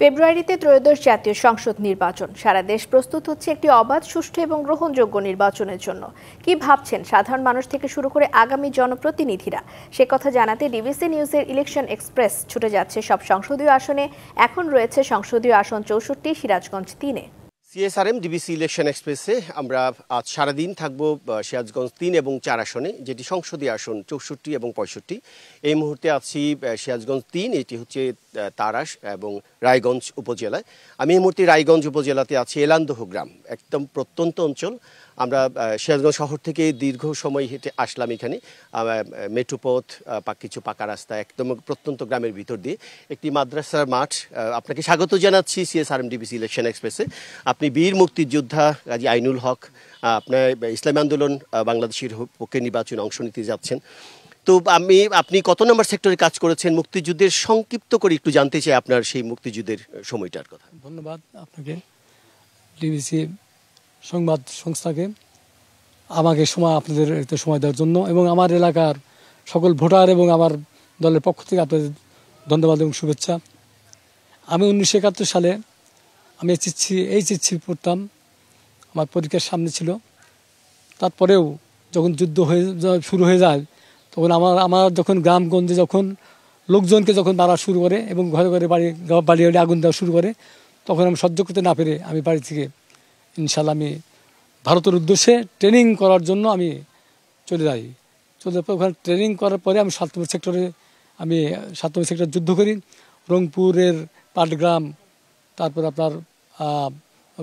ফেব্রুয়ারিতে ত্রয়োদশ জাতীয় সংসদ নির্বাচন। সারা দেশ প্রস্তুত হচ্ছে একটি অবাধ, সুষ্ঠু এবং গ্রহণযোগ্য নির্বাচনের জন্য। কি ভাবছেন সাধারণ মানুষ থেকে শুরু করে আগামী জনপ্রতিনিধিরা? সে কথা জানাতে ডিবিসি নিউজের ইলেকশন এক্সপ্রেস ছুটে যাচ্ছে সব সংসদীয় আসনে। এখন রয়েছে সংসদীয় আসন 64, সিরাজগঞ্জ 3-এ। সিএসআরএম ডিবিসি ইলেকশন এক্সপ্রেসে আমরা আজ সারাদিন থাকব সিরাজগঞ্জ 3 এবং 4 আসনে, যেটি সংসদীয় আসন 64 এবং 65। এই মুহূর্তে আছি সিরাজগঞ্জ 3, এটি হচ্ছে তারাস এবং রায়গঞ্জ উপজেলায়। আমি এই মুহূর্তে রায়গঞ্জ উপজেলাতে আছি, এলান্দহ গ্রাম, একদম প্রত্যন্ত অঞ্চল। আমরা সিরাজগঞ্জ শহর থেকে দীর্ঘ সময় হেঁটে আসলাম এখানে, মেট্রোপথ, কিছু পাকা রাস্তা, একদম প্রত্যন্ত গ্রামের ভিতর দিয়ে একটি মাদ্রাসার মাঠ। আপনাকে স্বাগত জানাচ্ছি সিএসআরএম ডিবিসি ইলেকশন এক্সপ্রেসে। আপনি বীর মুক্তিযোদ্ধা গাজী আইনুল হক, আপনার ইসলামী আন্দোলন বাংলাদেশের পক্ষে নির্বাচনে অংশ নিতে যাচ্ছেন। তো আপনি কত নম্বর সেক্টরে কাজ করেছেন? মুক্তিযুদ্ধের সংক্ষিপ্ত করে একটু জানতে চাই আপনার সেই মুক্তিযুদ্ধের সময়টার কথা। ধন্যবাদ আপনাকে, ডিবিসি সংবাদ সংস্থাকে আমাকে আপনাদের সময় দেওয়ার জন্য, এবং আমার এলাকার সকল ভোটার এবং আমার দলের পক্ষ থেকে আপনাদের ধন্যবাদ এবং শুভেচ্ছা। আমি 1971 সালে আমি এই চিঠি পড়তাম, আমার পরীক্ষার সামনে ছিল। তারপরেও যখন যুদ্ধ শুরু হয়ে যায়, তখন আমার যখন গ্রামগঞ্জে যখন লোকজনকে যখন মারা শুরু করে এবং ঘরে ঘরে বাড়ি আগুন দেওয়া শুরু করে, তখন আমি সহ্য করতে না পেরে আমি বাড়ি থেকে ইনশাল্লাহ আমি ভারতের উদ্দেশ্যে ট্রেনিং করার জন্য আমি চলে যাই। ওখানে ট্রেনিং করার পরে আমি 7 নম্বর সেক্টরে যুদ্ধ করি। রংপুরের পাটগ্রাম, তারপর আপনার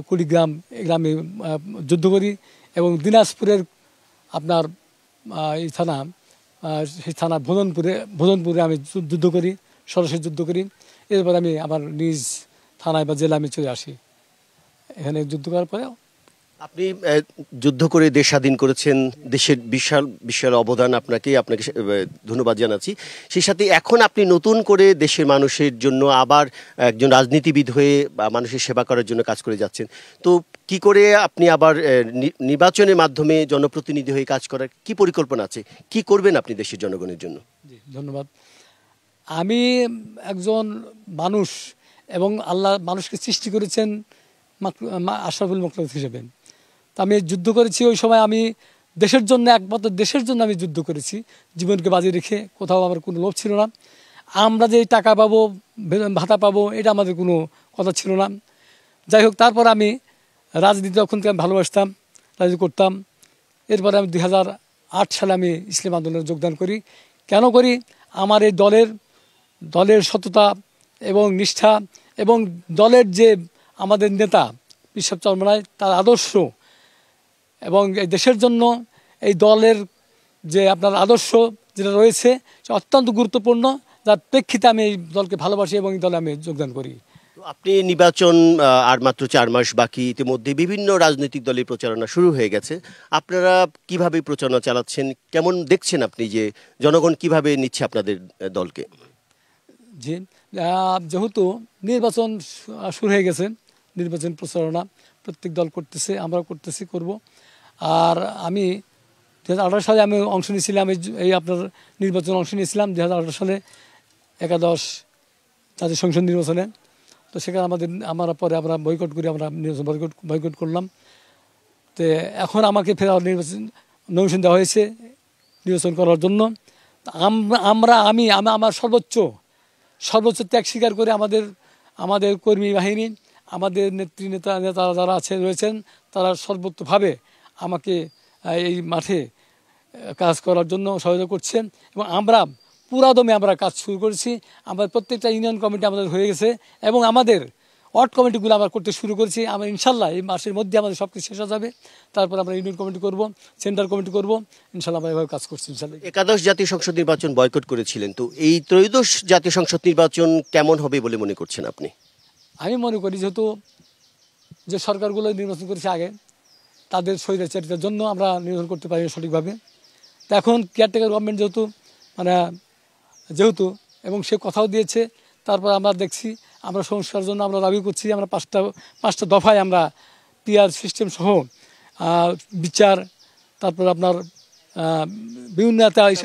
কুড়িগ্রাম, এই গ্রামে যুদ্ধ করি, এবং দিনাজপুরের আপনার এই থানা, সেই থানা ভোজনপুরে আমি যুদ্ধ করি, সরাসরি যুদ্ধ করি। এরপর আমি আমার নিজ থানায় বা জেলা আমি চলে আসি। এখানে যুদ্ধ করার পরে আপনি যুদ্ধ করে দেশ স্বাধীন করেছেন, দেশের বিশাল বিশাল অবদান আপনাকে ধন্যবাদ জানাচ্ছি। সেই সাথে এখন আপনি নতুন করে দেশের মানুষের জন্য আবার একজন রাজনীতিবিদ হয়ে বা মানুষের সেবা করার জন্য কাজ করে যাচ্ছেন। তো কি করে আপনি আবার নির্বাচনের মাধ্যমে জনপ্রতিনিধি হয়ে কাজ করার কি পরিকল্পনা আছে? কি করবেন আপনি দেশের জনগণের জন্য? জি ধন্যবাদ। আমি একজন মানুষ, এবং আল্লাহ মানুষকে সৃষ্টি করেছেন আশরাফুল মাখলুক হিসেবে। তো আমি যুদ্ধ করেছি, ওই সময় আমি দেশের জন্য, একমাত্র দেশের জন্য আমি যুদ্ধ করেছি, জীবনকে বাজি রেখে। কোথাও আমার কোনো লোভ ছিল না। আমরা যে টাকা পাবো, ভাতা পাবো, এটা আমাদের কোনো কথা ছিল না। যাই হোক, তারপর আমি রাজনীতি তখন থেকে আমি ভালোবাসতাম, রাজনীতি করতাম। এরপরে আমি 2008 সালে আমি ইসলামী আন্দোলনে যোগদান করি। কেন করি? আমার এই দলের সততা এবং নিষ্ঠা, এবং দলের যে আমাদের নেতা বিশ্ব চরমরায়, তার আদর্শ, এবং এই দেশের জন্য এই দলের যে আপনার আদর্শ যেটা রয়েছে, সে অত্যন্ত গুরুত্বপূর্ণ, যার প্রেক্ষিতে আমি এই দলকে ভালোবাসি এবং এই দলে আমি যোগদান করি। আপনি নির্বাচন আর মাত্র 4 মাস বাকি, ইতিমধ্যে বিভিন্ন রাজনৈতিক দলের প্রচারণা শুরু হয়ে গেছে। আপনারা কিভাবে প্রচারণা চালাচ্ছেন? কেমন দেখছেন আপনি যে জনগণ কিভাবে নিচ্ছে আপনাদের দলকে? জি, যেহেতু নির্বাচন শুরু হয়ে গেছে, নির্বাচন প্রচারণা প্রত্যেক দল করতেছে, আমরাও করব। আর আমি 2018 সালে আমি অংশ নিয়েছিলাম, এই আপনার নির্বাচনে অংশ নিয়েছিলাম 2018 সালে 11 জাতীয় সংসদ নির্বাচনে। তো সেখানে আমরা পরে আমরা বয়কট করি, আমরা নির্বাচন বয়কট করলাম। তো এখন আমাকে ফের নমিনেশন দেওয়া হয়েছে নির্বাচন করার জন্য। আমি আমার সর্বোচ্চ ত্যাগ স্বীকার করে আমাদের কর্মী বাহিনী, আমাদের নেতারা যারা রয়েছেন, তারা সর্বোচ্চভাবে আমাকে এই মাঠে কাজ করার জন্য সহায়তা করছেন, এবং আমরা পুরাদমে আমরা কাজ শুরু করেছি। আমাদের প্রত্যেকটা ইউনিয়ন কমিটি আমাদের হয়ে গেছে, এবং আমাদের ওয়ার্ড কমিটিগুলো আমরা করতে শুরু করেছি। আমরা ইনশাল্লাহ এই মাসের মধ্যে আমাদের সব কিছু শেষ হয়ে যাবে। তারপর আমরা ইউনিয়ন কমিটি করব, সেন্টার কমিটি করব, ইনশাল্লাহ আমরা এভাবে কাজ করছি। ইনশাল্লাহ 11 জাতীয় সংসদ নির্বাচন বয়কট করেছিলেন, তো এই ত্রয়োদশ জাতীয় সংসদ নির্বাচন কেমন হবে বলে মনে করছেন আপনি? আমি মনে করি, যেহেতু যে সরকারগুলো নির্বাচন করেছে আগে, তাদের স্বৈরাচারিতার জন্য আমরা নির্বাচন করতে পারি সঠিকভাবে। তো এখন কেয়ারটেকার গভর্নমেন্ট যেহেতু এবং সে কথাও দিয়েছে, তারপর আমরা দেখছি, আমরা সংস্কারের জন্য আমরা দাবি করছি। আমরা পাঁচটা দফায় আমরা পিআর সিস্টেম সহ বিচার, তারপর আপনার বিভিন্ন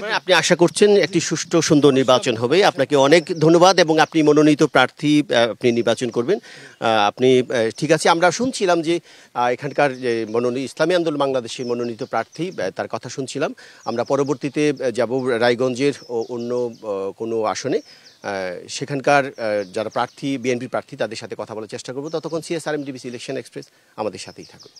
মানে আপনি আশা করছেন একটি সুষ্ঠু সুন্দর নির্বাচন হবে। আপনাকে অনেক ধন্যবাদ এবং আপনি মনোনীত প্রার্থী আপনি নির্বাচন করবেন। আপনি ঠিক আছে, আমরা শুনছিলাম যে এখানকার যে মনোনীত ইসলামী আন্দোলন বাংলাদেশের মনোনীত প্রার্থী তার কথা শুনছিলাম। আমরা পরবর্তীতে যাব রায়গঞ্জের অন্য কোনো আসনে, সেখানকার যারা প্রার্থী বিএনপি প্রার্থী তাদের সাথে কথা বলার চেষ্টা করবো। ততক্ষণ CSRM DBC ইলেকশন এক্সপ্রেস আমাদের সাথেই থাকুন।